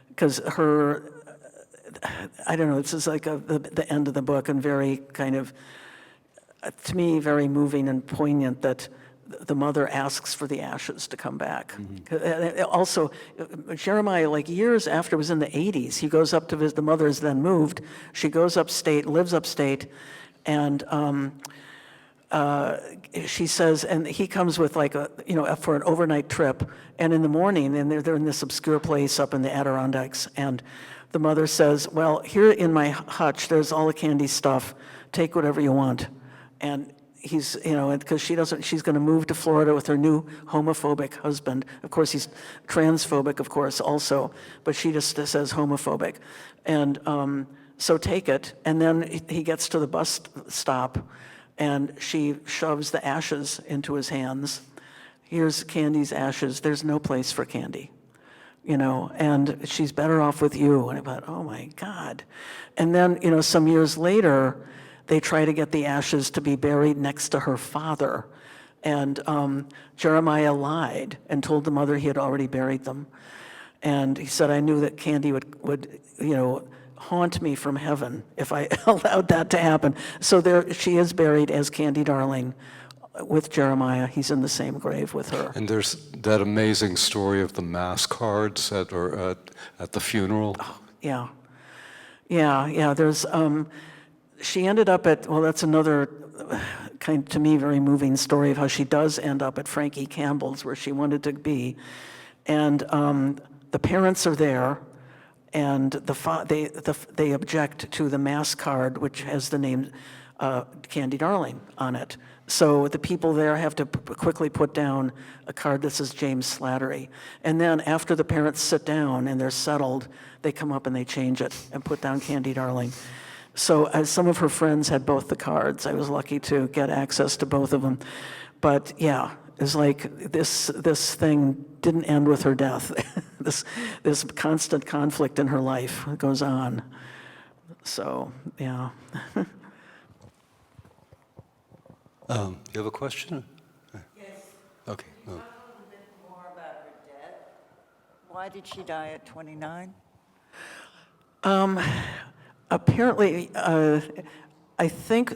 because her, I don't know, this is like the end of the book and very kind of, to me, very moving and poignant that the mother asks for the ashes to come back. Also, Jeremiah, like years after, it was in the 80s, he goes up to visit, the mother is then moved, she goes upstate, lives upstate, and she says, and he comes with like for an overnight trip, and in the morning, and they're in this obscure place up in the Adirondacks, and the mother says, well, here in my hutch, there's all the candy stuff, take whatever you want. And he's, because she's going to move to Florida with her new homophobic husband. Of course, he's transphobic, of course, also, but she just says homophobic. And so take it. And then he gets to the bus stop, and she shoves the ashes into his hands. Here's Candy's ashes. There's no place for Candy, and she's better off with you. And I thought, oh my God. And then, some years later, they try to get the ashes to be buried next to her father. And Jeremiah lied and told the mother he had already buried them. And he said, I knew that Candy would haunt me from heaven if I allowed that to happen. So there she is buried as Candy Darling with Jeremiah. He's in the same grave with her. And there's that amazing story of the mass cards at the funeral. Oh, yeah. There's... she ended up at, well, that's another kind, to me, very moving story of how she does end up at Frankie Campbell's, where she wanted to be. And the parents are there, and they object to the mass card, which has the name Candy Darling on it. So the people there have to quickly put down a card that says James Slattery. And then after the parents sit down and they're settled, they come up and they change it and put down Candy Darling. So some of her friends had both the cards. I was lucky to get access to both of them. But yeah, it's like this thing didn't end with her death. this constant conflict in her life goes on. So, yeah. You have a question? Yes. Okay. Talk a little bit more about her death. Why did she die at 29? Apparently, I think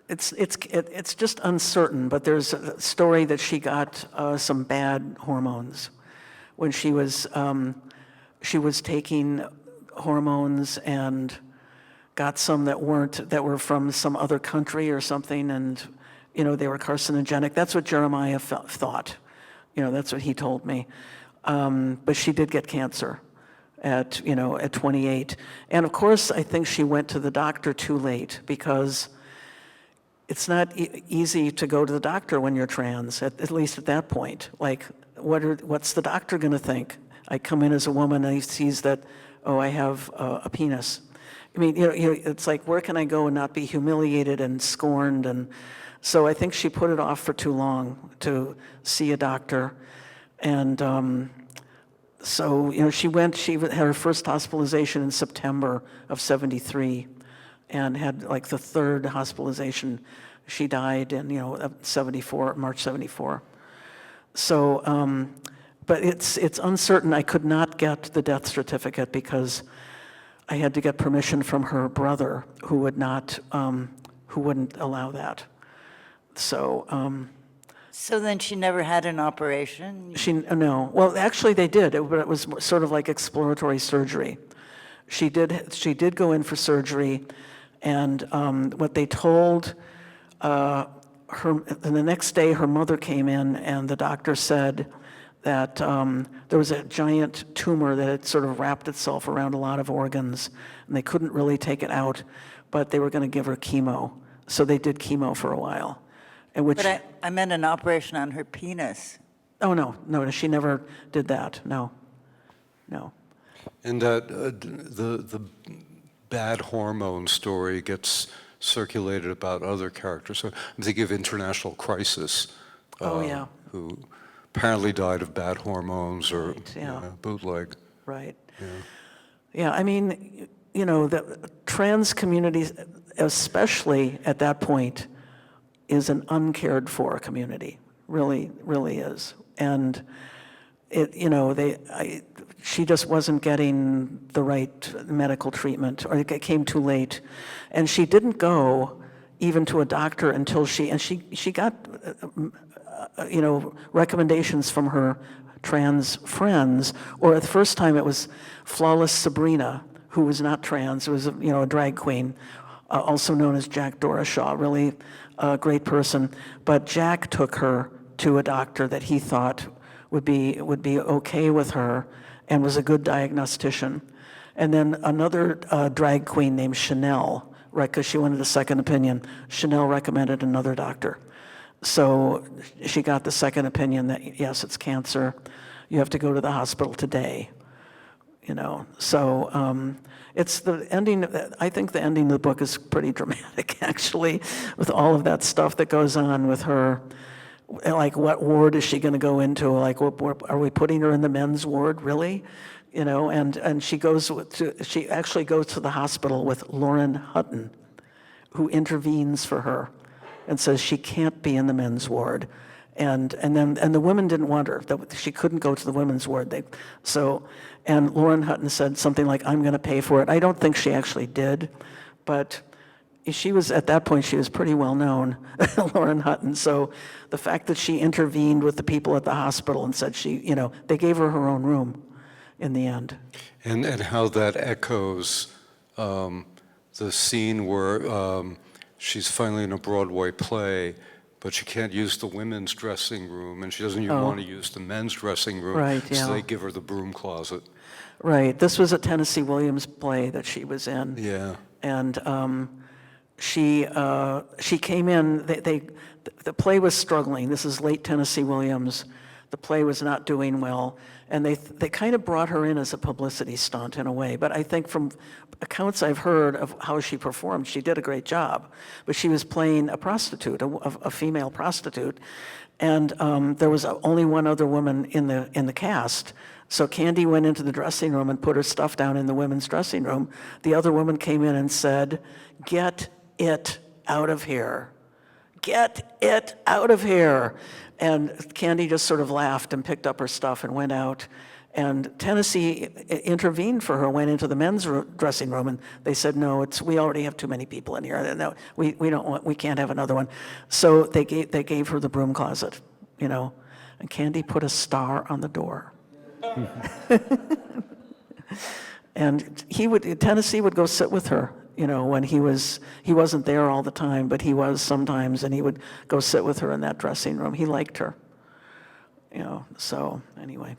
it's just uncertain, but there's a story that she got some bad hormones when she was taking hormones and got some that were from some other country or something, and they were carcinogenic. That's what Jeremiah thought. That's what he told me. But she did get cancer at 28. And of course, I think she went to the doctor too late, because it's not easy to go to the doctor when you're trans, at least at that point. Like, what's the doctor going to think? I come in as a woman and he sees that, oh, I have a penis. I mean, it's like, where can I go and not be humiliated and scorned? And so I think she put it off for too long to see a doctor. And so, she had her first hospitalization in September of 73 and had like the third hospitalization. She died in, March 74. So, but it's uncertain. I could not get the death certificate because I had to get permission from her brother, who wouldn't allow that. So, So then she never had an operation? No. Well, actually they did, but it was sort of like exploratory surgery. She did go in for surgery, and what they told her, and the next day her mother came in, and the doctor said that there was a giant tumor that had sort of wrapped itself around a lot of organs, and they couldn't really take it out, but they were going to give her chemo. So they did chemo for a while. But I meant an operation on her penis. Oh, no, she never did that, no. And the bad hormone story gets circulated about other characters. So I'm thinking of International Crisis, yeah. who apparently died of bad hormones or yeah. bootleg. Right. Yeah. Yeah, I mean, you know, the trans community, especially at that point, is an uncared for community. Really, really is. And it, you know, she just wasn't getting the right medical treatment, or it came too late. And she didn't go even to a doctor until she got, you know, recommendations from her trans friends, or at the first time it was Flawless Sabrina, who was not trans, who was, you know, a drag queen, also known as Jack Dorashaw, really a great person. But Jack took her to a doctor that he thought would be okay with her and was a good diagnostician. And then another drag queen named Chanel, right, because she wanted a second opinion, Chanel recommended another doctor. So she got the second opinion that, yes, it's cancer. You have to go to the hospital today, you know. So it's the ending. I think the ending of the book is pretty dramatic, actually, with all of that stuff that goes on with her. Like, what ward is she going to go into? Like, are we putting her in the men's ward, really? You know, and she actually goes to the hospital with Lauren Hutton, who intervenes for her and says she can't be in the men's ward. And the women didn't want her, that she couldn't go to the women's ward. And Lauren Hutton said something like, I'm going to pay for it. I don't think she actually did, but she was, at that point, she was pretty well known, Lauren Hutton. So the fact that she intervened with the people at the hospital and said you know, they gave her her own room in the end. And how that echoes the scene where she's finally in a Broadway play, but she can't use the women's dressing room, and she doesn't even want to use the men's dressing room, Right, yeah. so they give her the broom closet. Right. This was a Tennessee Williams play that she was in. Yeah. And she came in. The play was struggling. This is late Tennessee Williams. The play was not doing well, and they kind of brought her in as a publicity stunt in a way. But I think from accounts I've heard of how she performed, she did a great job. But she was playing a prostitute, a female prostitute, and there was only one other woman in the cast. So Candy went into the dressing room and put her stuff down in the women's dressing room. The other woman came in and said, "Get it out of here. Get it out of here." And Candy just sort of laughed and picked up her stuff and went out. And Tennessee intervened for her, went into the men's dressing room, and they said, "No, we already have too many people in here. No, we can't have another one." So they gave her the broom closet, you know. And Candy put a star on the door. And Tennessee would go sit with her, you know, when he wasn't there all the time, but he was sometimes, and he would go sit with her in that dressing room. He liked her, you know, so anyway.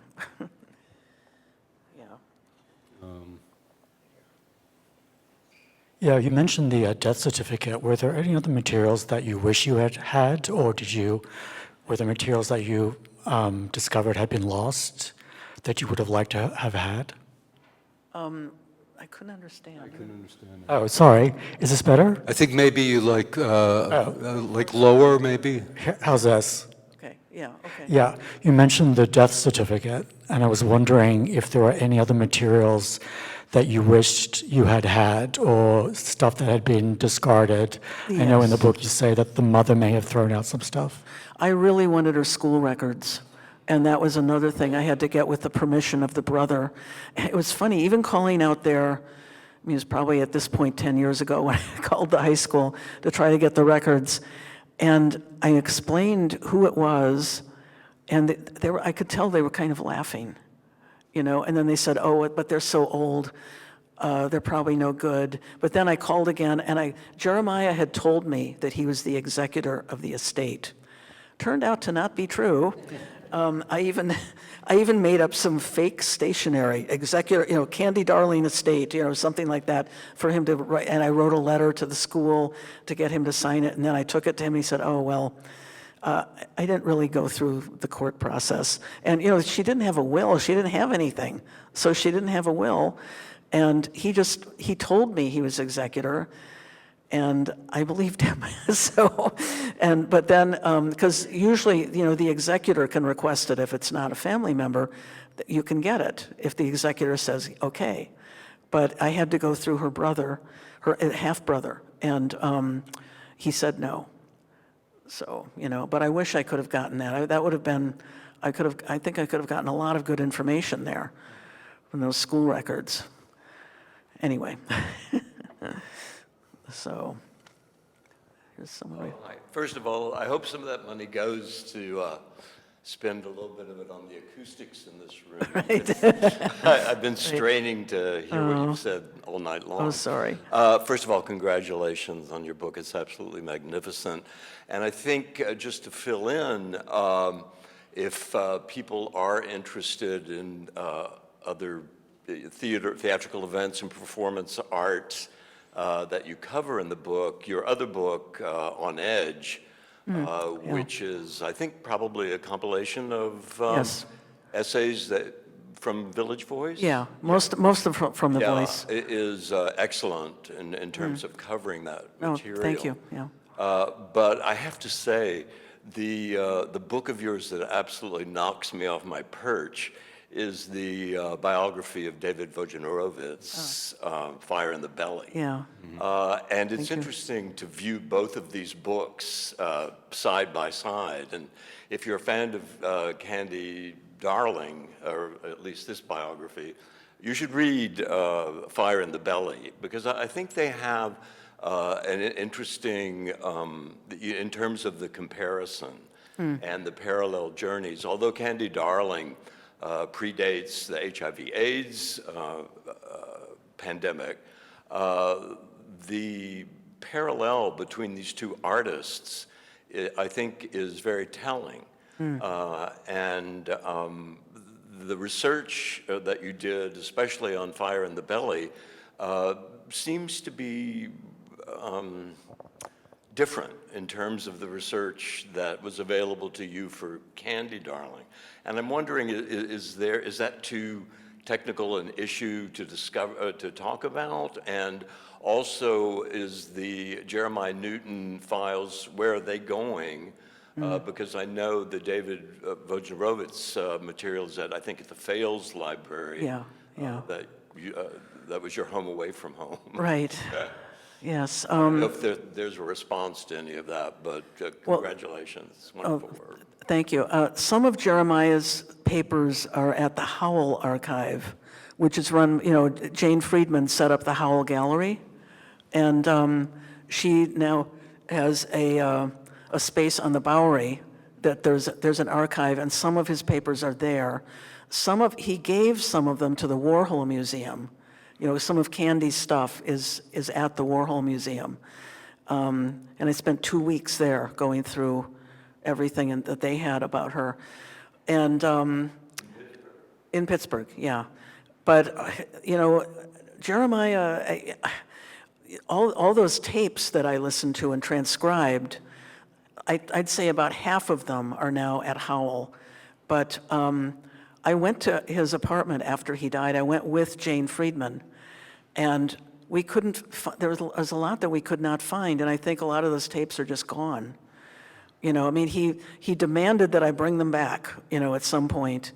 Yeah. Yeah, you mentioned the death certificate. Were there any other materials that you wish you had had, or were there materials that you discovered had been lost that you would have liked to have had? I couldn't understand. Oh, sorry. Is this better? I think maybe you like lower, maybe? How's this? Okay, yeah, okay. Yeah, you mentioned the death certificate, and I was wondering if there were any other materials that you wished you had had, or stuff that had been discarded. I know in the book you say that the mother may have thrown out some stuff. I really wanted her school records, and that was another thing I had to get with the permission of the brother. It was funny, even calling out there, I mean, it was probably at this point 10 years ago when I called the high school to try to get the records, and I explained who it was, and I could tell they were kind of laughing, you know, and then they said, "Oh, but they're so old, they're probably no good." But then I called again, and Jeremiah had told me that he was the executor of the estate. Turned out to not be true. I even made up some fake stationery, executor, you know, Candy Darling Estate, you know, something like that, for him to write. And I wrote a letter to the school to get him to sign it. And then I took it to him. And he said, "Oh, well, I didn't really go through the court process." And, you know, she didn't have a will. She didn't have anything. So she didn't have a will. And he told me he was executor. And I believed him. But then, because usually, you know, the executor can request it if it's not a family member, you can get it if the executor says, okay. but I had to go through her brother, her half-brother, and he said no. So, but I wish I could have gotten that. That would have been, I think I could have gotten a lot of good information there from those school records. Anyway, so here's some of my, First of all, I hope some of that money goes to spend a little bit of it on the acoustics in this room. I've been straining to hear what you've said all night long. oh, sorry. First of all, congratulations on your book. It's absolutely magnificent. And I think just to fill in, if people are interested in other theatrical events and performance arts that you cover in the book, your other book, On Edge, which is, I think, probably a compilation of Yes. essays from Village Voice? Yeah, most of from the Yeah, voice. it is excellent in terms of covering that Oh, material. thank you, yeah. But I have to say, the book of yours that absolutely knocks me off my perch is the biography of David Wojnarowicz, Fire in the Belly. Yeah. And it's interesting to view both of these books side by side. And if you're a fan of Candy Darling, or at least this biography, you should read Fire in the Belly, because I think they have an interesting, in terms of the comparison and the parallel journeys. Although Candy Darling predates the HIV/AIDS pandemic, the parallel between these two artists, I think, is very telling. And the research that you did, especially on Fire in the Belly, seems to be different in terms of the research that was available to you for Candy Darling. And I'm wondering, is that too technical an issue to talk about? And also, is the Jeremiah Newton files, where are they going? Because I know the David Wojnarowicz materials that I think at the Fales Library. Yeah, yeah. That was your home away from home. Right. Yes. I don't know if there's a response to any of that, but congratulations. Wonderful work. Thank you. Some of Jeremiah's papers are at the Howell Archive, which is run, Jane Friedman set up the Howell Gallery, and she now has a space on the Bowery that there's an archive, and some of his papers are there. He gave some of them to the Warhol Museum. Some of Candy's stuff is at the Warhol Museum. And I spent 2 weeks there going through everything that they had about her. And in Pittsburgh, yeah. But, Jeremiah, all those tapes that I listened to and transcribed, I'd say about half of them are now at Howell. But I went to his apartment after he died. I went with Jane Friedman, and we couldn't, there was a lot that we could not find, and I think a lot of those tapes are just gone. He demanded that I bring them back, at some point,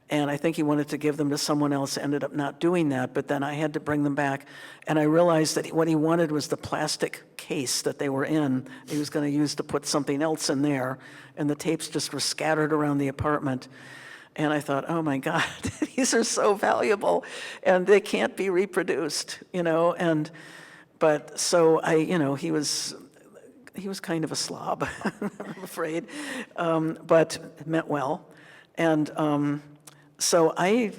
and I think he wanted to give them to someone else, ended up not doing that, but then I had to bring them back, and I realized that what he wanted was the plastic case that they were in. He was going to use to put something else in there, and the tapes just were scattered around the apartment. And I thought, oh my God, these are so valuable, and they can't be reproduced, but so he was kind of a slob, I'm afraid, but meant well. And so I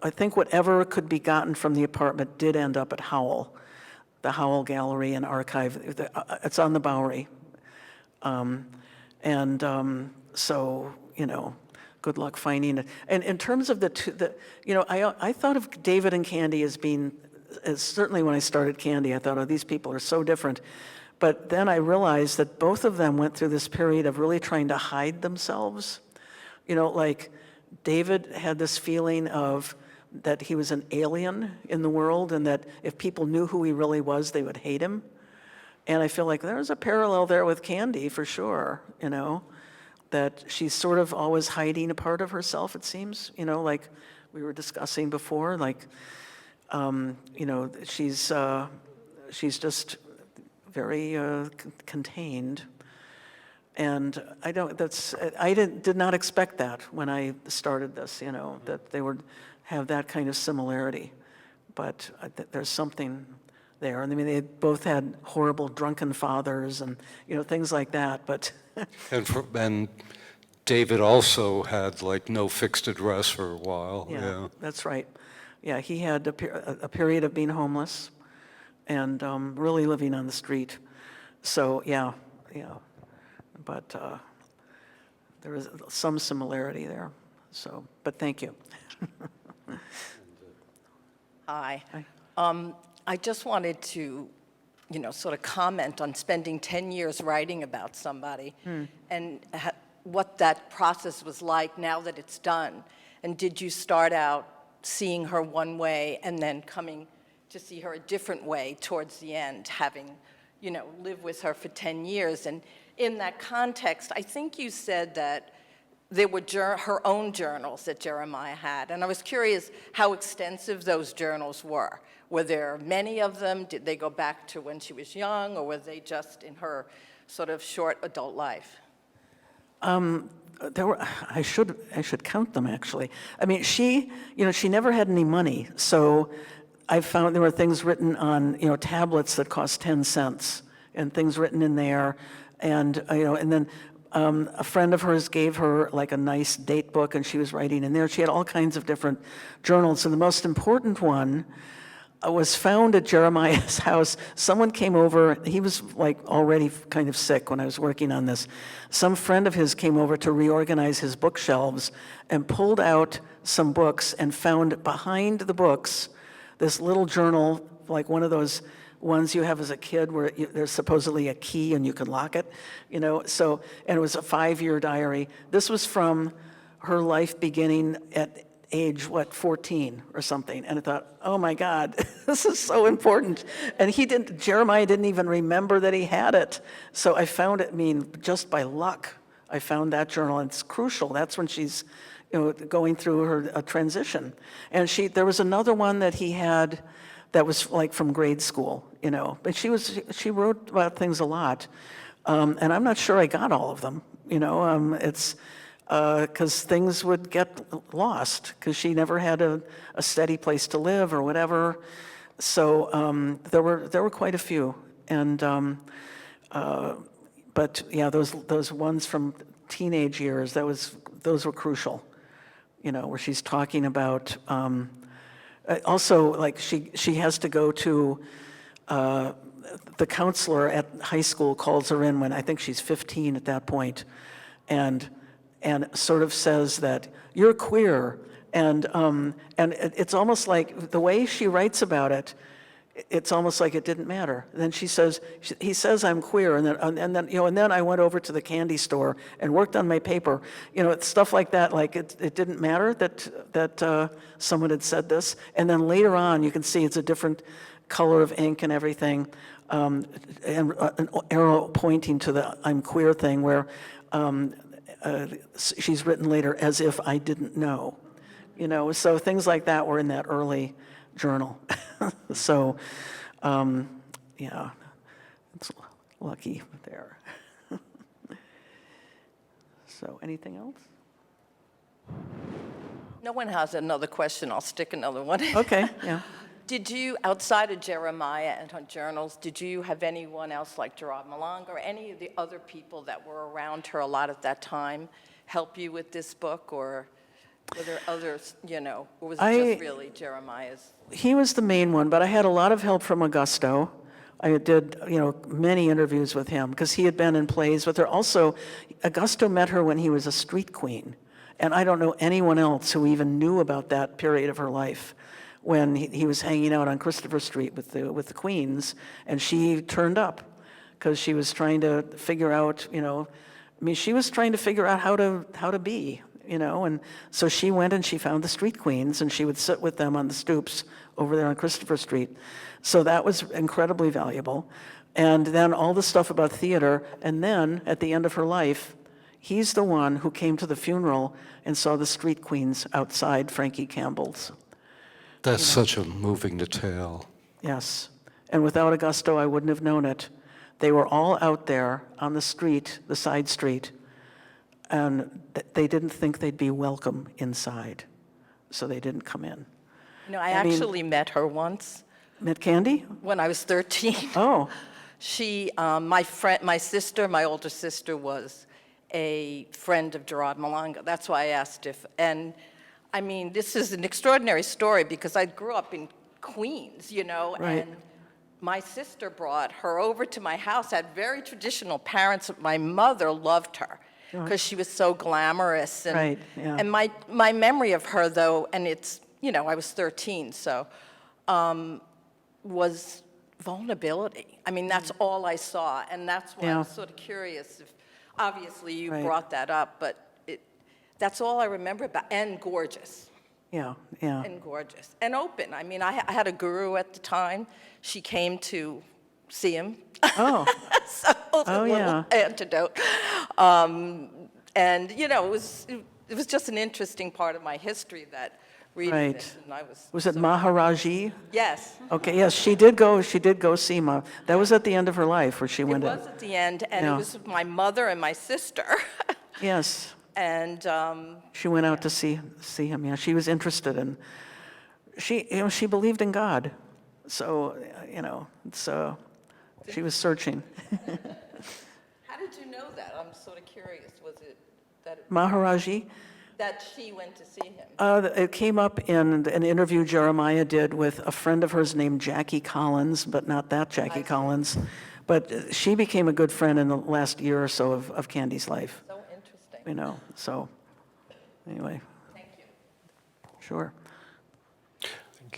think whatever could be gotten from the apartment did end up at Howell, the Howell Gallery and Archive. It's on the Bowery. So, good luck finding it. And in terms of I thought of David and Candy as being, certainly when I started Candy, I thought, oh, these people are so different. But then I realized that both of them went through this period of really trying to hide themselves. Like David had this feeling of that he was an alien in the world, and that if people knew who he really was, they would hate him. And I feel like there's a parallel there with Candy for sure, that she's sort of always hiding a part of herself, it seems, like we were discussing before. Like, you know, she's just very contained. And I did not expect that when I started this, you know, that they would have that kind of similarity. But there's something there. And I mean, they both had horrible drunken fathers and, you know, things like that, but. And David also had like no fixed address for a while. Yeah. That's right. Yeah, he had a period of being homeless and really living on the street. So, yeah. But there is some similarity there. So, but thank you. Hi. I just wanted to, you know, sort of comment on spending 10 years writing about somebody and what that process was like now that it's done. And did you start out seeing her one way and then coming to see her a different way towards the end, having, you know, lived with her for 10 years? And in that context, I think you said that there were her own journals that Jeremiah had. And I was curious how extensive those journals were. Were there many of them? Did they go back to when she was young, or were they just in her sort of short adult life? There were, I should count them, actually. I mean, she never had any money, so I found there were things written on, you know, tablets that cost 10 cents, and things written in there, and, you know, and then a friend of hers gave her like a nice date book, and she was writing in there. She had all kinds of different journals, and the most important one was found at Jeremiah's house. Someone came over, he was like already kind of sick when I was working on this. Some friend of his came over to reorganize his bookshelves and pulled out some books and found behind the books this little journal, like one of those ones you have as a kid where there's supposedly a key and you can lock it, you know, so, and it was a 5-year diary. This was from her life beginning at age, 14 or something, and I thought, oh my God, this is so important. And Jeremiah didn't even remember that he had it. So I found it, just by luck, I found that journal, and it's crucial. That's when she's, you know, going through her transition. And there was another one that he had that was like from grade school, you know, but she wrote about things a lot. And I'm not sure I got all of them, you know, it's, because things would get lost because she never had a steady place to live or whatever. So there were quite a few, and but yeah, those ones from teenage years, those were crucial. You know, where she's talking about also like she has to go to the counselor at high school calls her in when I think she's 15 at that point, and sort of says that you're queer, and it's almost like the way she writes about it, it's almost like it didn't matter. Then he says I'm queer, and then I went over to the candy store and worked on my paper, you know, stuff like that. Like it didn't matter that someone had said this, and then later on you can see it's a different color of ink and everything, and an arrow pointing to the I'm queer thing where. She's written later, as if I didn't know, you know, so things like that were in that early journal. So, yeah, it's lucky there. So, anything else? No one has another question. I'll stick another one. Okay, yeah. Did you, outside of Jeremiah and her journals, did you have anyone else like Gerard Malanga or any of the other people that were around her a lot at that time help you with this book, or were there others, you know, or was it just really Jeremiah's? He was the main one, but I had a lot of help from Augusto. I did, you know, many interviews with him because he had been in plays with her. Also, Augusto met her when he was a street queen, and I don't know anyone else who even knew about that period of her life, when he was hanging out on Christopher Street with the queens, and she turned up because she was trying to figure out, you know, she was trying to figure out how to be, you know, and so she went and she found the street queens, and she would sit with them on the stoops over there on Christopher Street. So that was incredibly valuable. And then all the stuff about theater, and then at the end of her life, he's the one who came to the funeral and saw the street queens outside Frankie Campbell's. That's such a moving detail. Yes. And without Augusto, I wouldn't have known it. They were all out there on the street, the side street, and they didn't think they'd be welcome inside, so they didn't come in. You know, I I mean- actually met her once Met Candy? when I was 13. Oh, She, my sister, my older sister, was a friend of Gerard Malanga. That's why I asked if, and I mean, this is an extraordinary story because I grew up in Queens, you know, Right. and my sister brought her over to my house, had very traditional parents. My mother loved her because she was so glamorous. And, Right, yeah. and my memory of her, though, and it's, you know, I was 13, so, was vulnerability. I mean, that's all I saw, and that's why I Yeah. was sort of curious if, obviously, you Right. brought that up, but that's all I remember about, and gorgeous, yeah, yeah. and gorgeous, and open. I mean, I had a guru at the time. She came to see him. Oh, So, a little yeah. antidote. And, you know, it was just an interesting part of my history that reading Right. this, and I was. Was it so- Maharaji? Yes. Okay, yes, she did go see Ma. That was at the end of her life where she It went in. was at the end, and Yeah. it was with my mother and my sister. Yes, And, she went out to see him, yeah. She was interested in, she believed in God. So, she was searching. how did you know that? I'm sort of curious. Was it Maharaji? that she went to see him? It came up in an interview Jeremiah did with a friend of hers named Jackie Collins, but not that Jackie Collins. But she became a good friend in the last year or so of Candy's life, So interesting. you know, so, anyway. Thank you. Sure.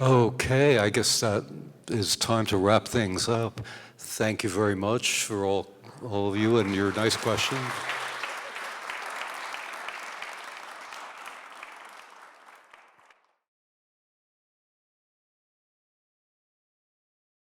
Okay, I guess that is time to wrap things up. Thank you very much for all of you and your nice questions.